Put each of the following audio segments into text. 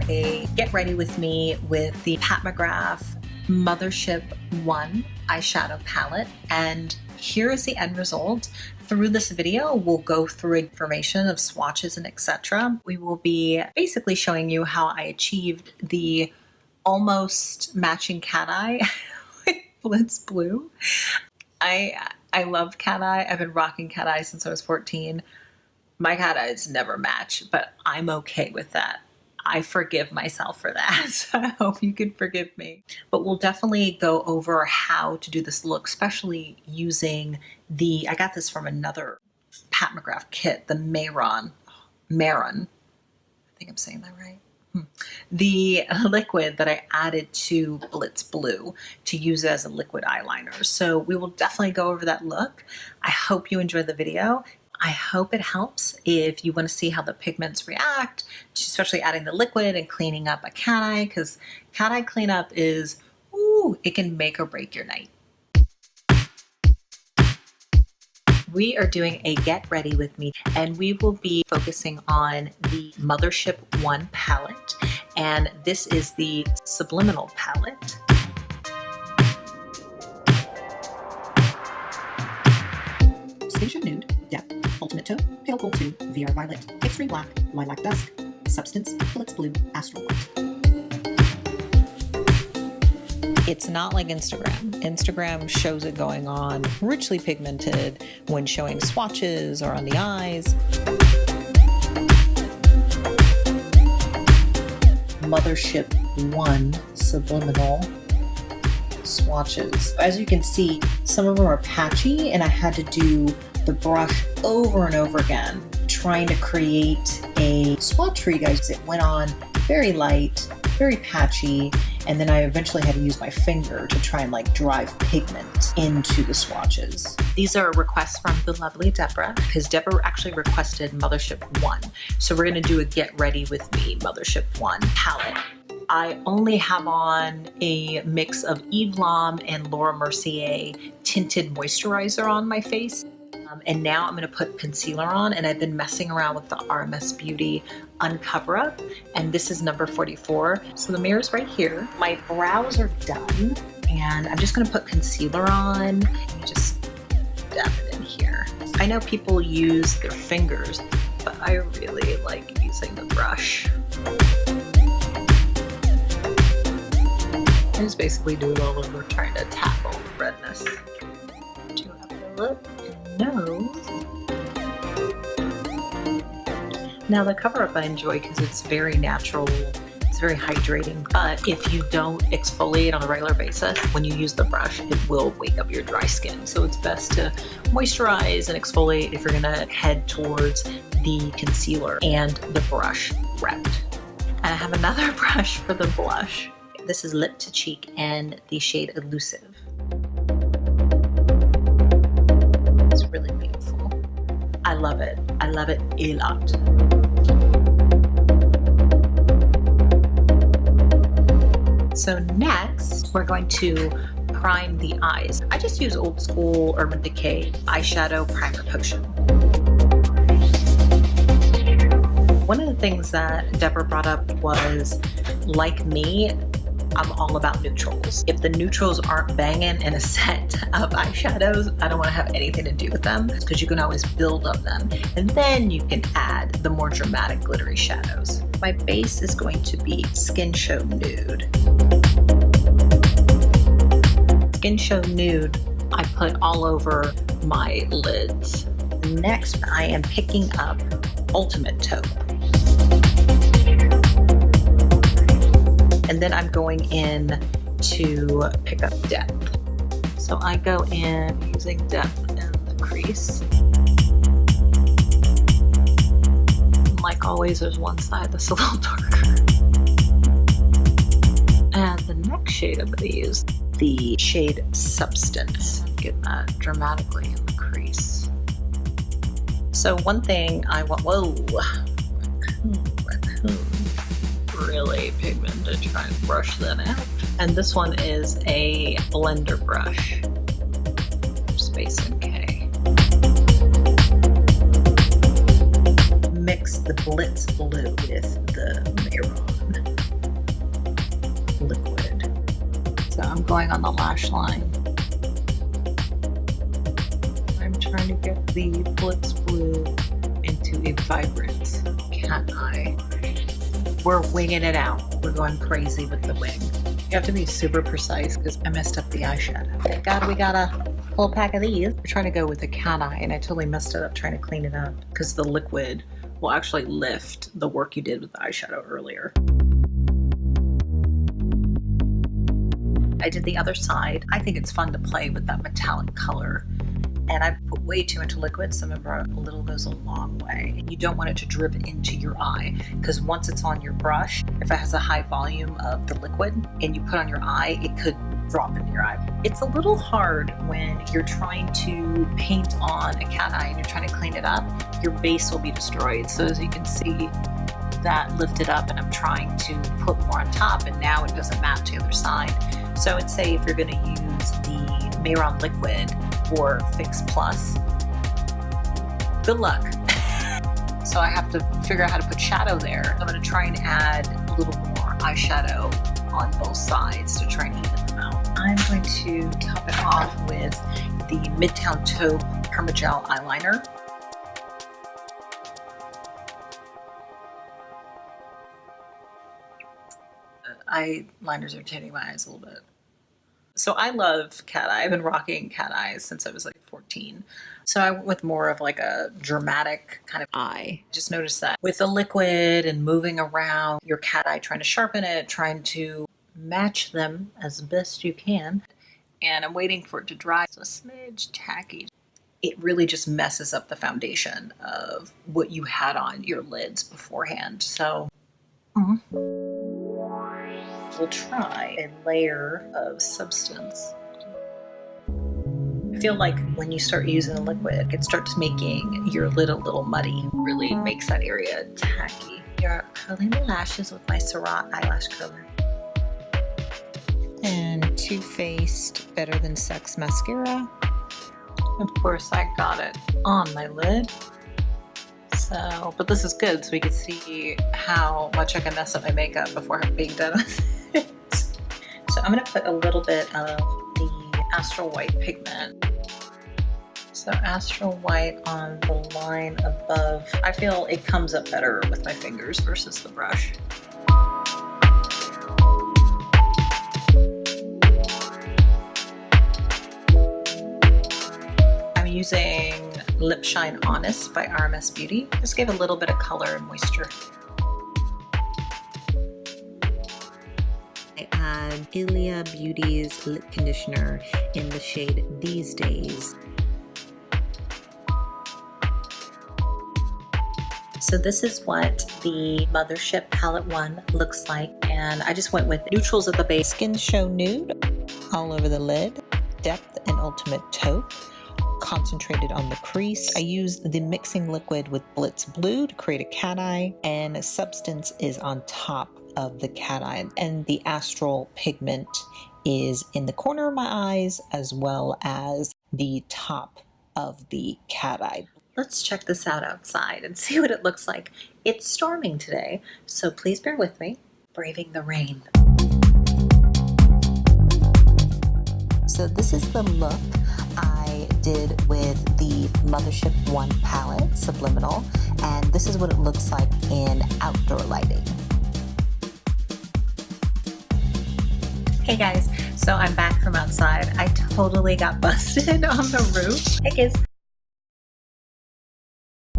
a get ready with me with the Pat McGrath Mothership I eyeshadow palette, and here is the end result. Through this video, we'll go through information of swatches and etc. We will be basically showing you how I achieved the almost matching cat eye with Blitz Blue. I love cat eye. I've been rocking cat eye since I was 14. My cat eyes never match, but I'm okay with that. I forgive myself for that, so I hope you can forgive me. But we'll definitely go over how to do this look, especially using the, I got this from another Pat McGrath kit, the Maron. I think I'm saying that right. The liquid that I added to Blitz Blue to use as a liquid eyeliner. So we will definitely go over that look. I hope you enjoyed the video. I hope it helps if you want to see how the pigments react, especially adding the liquid and cleaning up a cat eye, because cat eye cleanup is, ooh, it can make or break your night. We are doing a get ready with me, and we will be focusing on the Mothership I palette, and this is the Subliminal palette. Station Nude, Depth, Ultimate Taupe, Pale Gold 2, VR Violet, Extreme Black, Lilac Dusk, Substance, Blitz Blue, Astral White. It's not like Instagram. Instagram shows it going on richly pigmented when showing swatches or on the eyes. Mothership I Subliminal swatches. As you can see, some of them are patchy, and I had to do the brush over and over again trying to create a swatch for you guys. It went on very light, very patchy, and then I eventually had to use my finger to try and like drive pigment into the swatches. These are requests from the lovely Deborah, because Deborah actually requested Mothership I. So we're gonna do a get ready with me Mothership I palette. I only have on a mix of Eve Lom and Laura Mercier tinted moisturizer on my face. And now I'm going to put concealer on, and I've been messing around with the RMS Beauty Uncover Up, and this is number 44. So the mirror's right here. My brows are done, and I'm just going to put concealer on and just dab it in here. I know people use their fingers, but I really like using the brush. I just basically do it all over, trying to tap all the redness. Do upper lip and nose. Now the cover up I enjoy because it's very natural, it's very hydrating, but if you don't exfoliate on a regular basis, when you use the brush, it will wake up your dry skin. So it's best to moisturize and exfoliate if you're gonna head towards the concealer and the brush wrapped. And I have another brush for the blush. This is Lip to Cheek and the shade Elusive. It's really beautiful. I love it. I love it a lot. So next, we're going to prime the eyes. I just use old school Urban Decay eyeshadow primer potion. One of the things that Deborah brought up was, like me, I'm all about neutrals. If the neutrals aren't banging in a set of eyeshadows, I don't want to have anything to do with them, because you can always build up them. And then you can add the more dramatic glittery shadows. My base is going to be Skin Show Nude. Skin Show Nude, I put all over my lids. Next, I am picking up Ultimate Taupe. And then I'm going in to pick up depth. So I go in using depth in the crease. Like always, there's one side that's a little darker. And the next shade I'm going to use, the shade Substance. Get that dramatically in the crease. So one thing I want, whoa, raccoon. Really pigmented, try and brush that out. And this one is a blender brush, Space and K. Mix the Blitz Blue with the Maron. liquid. So I'm going on the lash line. I'm trying to get the Blitz Blue into a vibrant cat eye. We're winging it out. We're going crazy with the wing. You have to be super precise because I messed up the eyeshadow. Thank God we got a whole pack of these. We're trying to go with the cat eye and I totally messed it up trying to clean it up because the liquid will actually lift the work you did with the eyeshadow earlier. I did the other side. I think it's fun to play with that metallic color. And I put way too much liquid, so remember a little goes a long way. And you don't want it to drip into your eye because once it's on your brush, if it has a high volume of the liquid and you put on your eye, it could drop into your eye. It's a little hard when you're trying to paint on a cat eye and you're trying to clean it up, your base will be destroyed. So as you can see, that lifted up and I'm trying to put more on top and now it doesn't match the other side. So I'd say if you're going to use the Mehron liquid or Fix Plus, good luck. So I have to figure out how to put shadow there. I'm going to try and add a little more eyeshadow on both sides to try and even them out. I'm going to top it off with the Midtown Taupe Permagel eyeliner. Eyeliners are irritating my eyes a little bit. So I love cat eye. I've been rocking cat eyes since I was like 14. So I went with more of like a dramatic kind of eye. Just noticed that with the liquid and moving around your cat eye, trying to sharpen it, trying to match them as best you can. And I'm waiting for it to dry. It's a smidge tacky. It really just messes up the foundation of what you had on your lids beforehand. So we'll try a layer of substance. I feel like when you start using the liquid, it starts making your lid a little muddy. Really makes that area tacky. You're curling the lashes with my SURRATT eyelash curler. And Too Faced Better Than Sex mascara. Of course, I got it on my lid. So, but this is good so we can see how much I can mess up my makeup before I'm being done with it. So I'm going to put a little bit of the Astral White pigment. So Astral White on the line above. I feel it comes up better with my fingers versus the brush. I'm using Lip Shine Honest by RMS Beauty. Just give a little bit of color and moisture. I add Ilia Beauty's lip conditioner in the shade These Days. So this is what the Mothership Palette 1 looks like, and I just went with neutrals at the base. Skin Show Nude all over the lid, Depth and Ultimate Taupe, concentrated on the crease. I used the mixing liquid with Blitz Blue to create a cat eye, and substance is on top of the cat eye, and the Astral pigment is in the corner of my eyes as well as the top of the cat eye. Let's check this out outside and see what it looks like. It's storming today, so please bear with me. Braving the rain. So this is the look I did with the Mothership 1 palette, Subliminal, and this is what it looks like in outdoor lighting. Hey guys, so I'm back from outside. I totally got busted on the roof. Hey kids.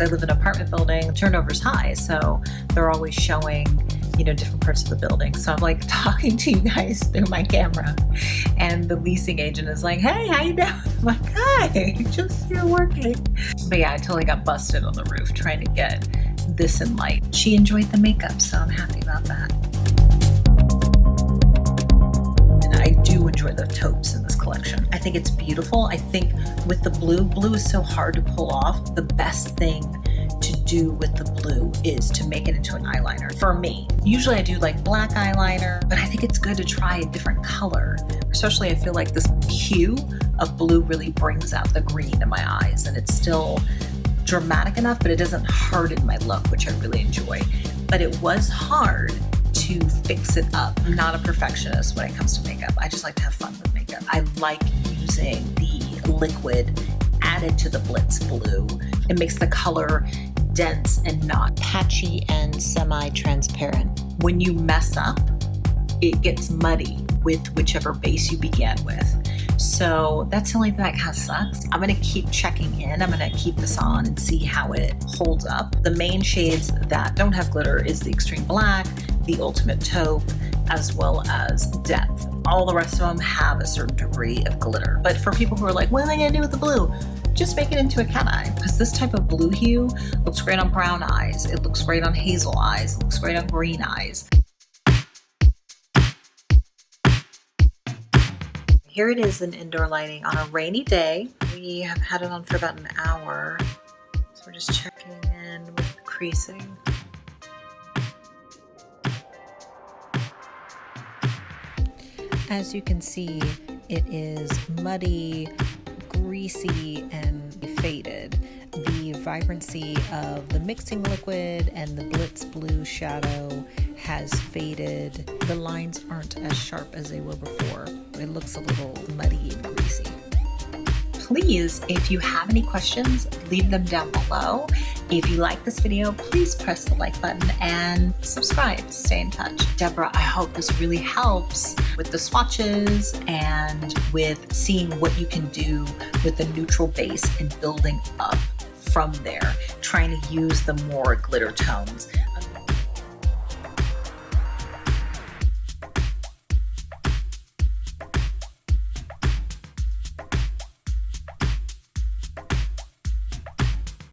I live in an apartment building, turnover's high, so they're always showing, you know, different parts of the building. So I'm like talking to you guys through my camera, and the leasing agent is like, hey, how you doing? I'm like, hi, just here working. But yeah, I totally got busted on the roof trying to get this in light. She enjoyed the makeup, so I'm happy about that. And I do enjoy the taupes in this collection. I think it's beautiful. I think with the blue is so hard to pull off. The best thing to do with the blue is to make it into an eyeliner. For me, usually I do like black eyeliner, but I think it's good to try a different color. Especially I feel like this hue of blue really brings out the green in my eyes, and it's still dramatic enough, but it doesn't harden my look, which I really enjoy. But it was hard to fix it up. I'm not a perfectionist when it comes to makeup. I just like to have fun with makeup. I like using the liquid added to the Blitz Blue. It makes the color dense and not patchy and semi-transparent. When you mess up, it gets muddy with whichever base you began with. So that's the only thing that kind of sucks. I'm gonna keep checking in. I'm gonna keep this on and see how it holds up. The main shades that don't have glitter is the Extreme Black, the Ultimate Taupe, as well as Depth. All the rest of them have a certain degree of glitter. But for people who are like, what am I gonna do with the blue? Just make it into a cat eye, because this type of blue hue looks great on brown eyes. It looks great on hazel eyes. It looks great on green eyes. Here it is in indoor lighting on a rainy day. We have had it on for about an hour. So we're just checking in with the creasing. As you can see, it is muddy, greasy, and faded. The vibrancy of the mixing liquid and the Blitz Blue shadow has faded. The lines aren't as sharp as they were before. It looks a little muddy and greasy. Please, if you have any questions, leave them down below. If you like this video, please press the like button and subscribe to stay in touch. Deborah, I hope this really helps with the swatches and with seeing what you can do with the neutral base and building up from there, trying to use the more glitter tones.